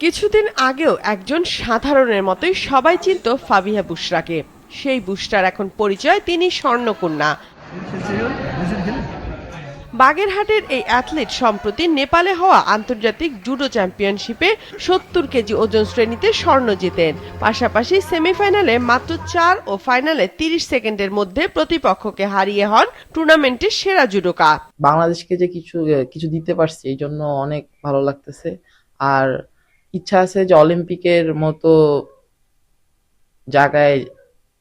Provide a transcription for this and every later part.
কিছুদিন আগেও একজন সাধারণের মতোই সবাই চিনত ফাবিহা বুশরাকে। সেই বুশরার এখন পরিচয় তিনি স্বর্ণকন্যা। বাগেরহাটের এই অ্যাথলিট সম্প্রতি নেপালে হওয়া আন্তর্জাতিক জুডো চ্যাম্পিয়নশিপে ৭০ কেজি ওজন শ্রেণীতে স্বর্ণ জেতেন। পাশাপাশি সেমিফাইনালে মাত্র ৪ ও ফাইনালে ৩০ সেকেন্ডের মধ্যে প্রতিপক্ষকে হারিয়ে হন টুর্নামেন্টের সেরা জুডোকা। বাংলাদেশকে যে কিছু দিতে পারছি এই জন্য অনেক ভালো লাগতেছে। আর ইচ্ছা আছে যে অলিম্পিকের মতো জায়গায়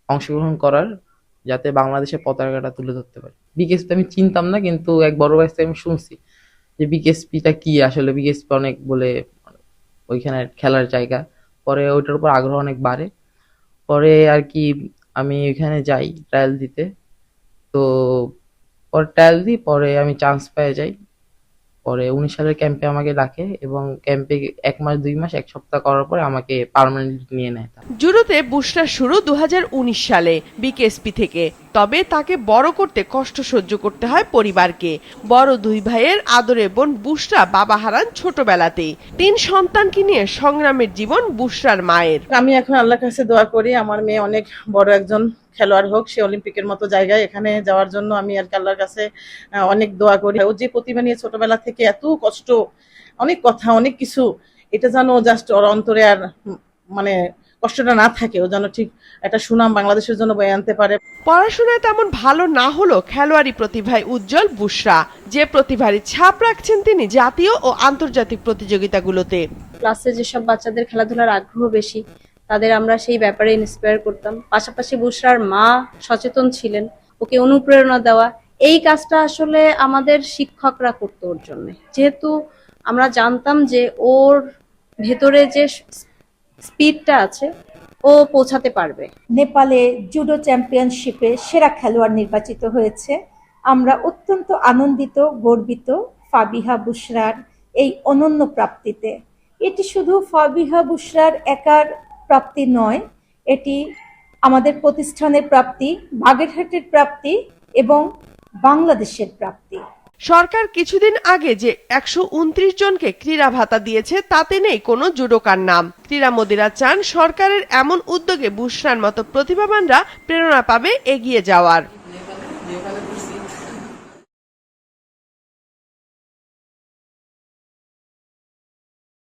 অংশগ্রহণ করার, যাতে বাংলাদেশের পতাকাটা তুলে ধরতে পারি। বিকেএসপি আমি চিনতাম না, কিন্তু এক বড় ভাই থেকে আমি শুনছি যে বিকেএসপিটা কি, আসলে বিকেএসপি অনেক বলে ওইখানে খেলার জায়গা। পরে ওইটার উপর আগ্রহ অনেক বাড়ে। পরে আর কি আমি ওইখানে যাই ট্রায়াল দিতে। তো পরে ট্রায়াল দিই, পরে আমি চান্স পেয়ে যাই। পরে 19 সালের ক্যাম্পে আমাকে ডাকে এবং ক্যাম্পে 1 মাস 2 মাস 1 সপ্তাহ করার পরে আমাকে পার্মানেন্টলি নিয়ে নেয়। জুডোতে বুশরার শুরু 2019 সালে বিকেএসপি থেকে। তবে তাকে বড় করতে কষ্ট সহ্য করতে হয় পরিবারকে। বড় দুই ভাইয়ের আদরের বোন বুশরা বাবা হারান ছোটবেলাতেই। 3 সন্তানকে নিয়ে সংগ্রামের জীবন বুশরার মায়ের। আমি এখন আল্লাহর কাছে দোয়া করি আমার মেয়ে অনেক বড় একজন খেলোয়াড় হোক, সে অলিম্পিকের মতো জায়গায় এখানে যাওয়ার জন্য আমি আর আল্লাহর কাছে অনেক দোয়া করি। ও যে প্রতিভা নিয়ে ছোটবেলা থেকে এত কষ্ট, অনেক কথা, অনেক কিছু, এটা যেন জাস্ট ওর অন্তরে আর মানে কষ্টটা না থাকে, ও যেন ঠিক একটা সুনাম বাংলাদেশের জন্য বয়ে আনতে পারে। পড়াশোনায় তেমন ভালো না হলেও খেলোয়াড়ি প্রতিভায় উজ্জ্বল বুশরা। যে প্রতিভারই ছাপ রাখছেন তিনি জাতীয় ও আন্তর্জাতিক প্রতিযোগিতাগুলোতে। ক্লাসে যেসব বাচ্চাদের খেলাধুলার আগ্রহ বেশি, তাদের আমরা সেই ব্যাপারে ইন্সপায়ার করতাম। পাশাপাশি বুশরার মা সচেতন ছিলেন, ওকে অনুপ্রেরণা দেওয়া, এই কাজটা আসলে আমাদের শিক্ষকরা করতো ওর জন্য। যেহেতু আমরা জানতাম যে ওর ভেতরে যে স্পিডটা আছে ও পৌঁছাতে পারবে। নেপালে জুডো চ্যাম্পিয়নশিপে সেরা খেলোয়াড় নির্বাচিত হয়েছে। আমরা অত্যন্ত আনন্দিত, গর্বিত ফাবিহা বুশরার এই অনন্য প্রাপ্তিতে। এটি শুধু ফাবিহা বুশরার একার প্রাপ্তি নয়, এটি আমাদের প্রতিষ্ঠানের প্রাপ্তি, বাগেরহাটের প্রাপ্তি এবং বাংলাদেশের প্রাপ্তি। সরকার কিছুদিন আগে যে 129 জনকে ক্রীড়া ভাতা দিয়েছে তাতে নেই কোনো জুডোকার নাম। ক্রীড়ামোদীরা চান সরকারের এমন উদ্যোগে বুশরার মতো প্রতিভাবানরা প্রেরণা পাবে এগিয়ে যাওয়ার।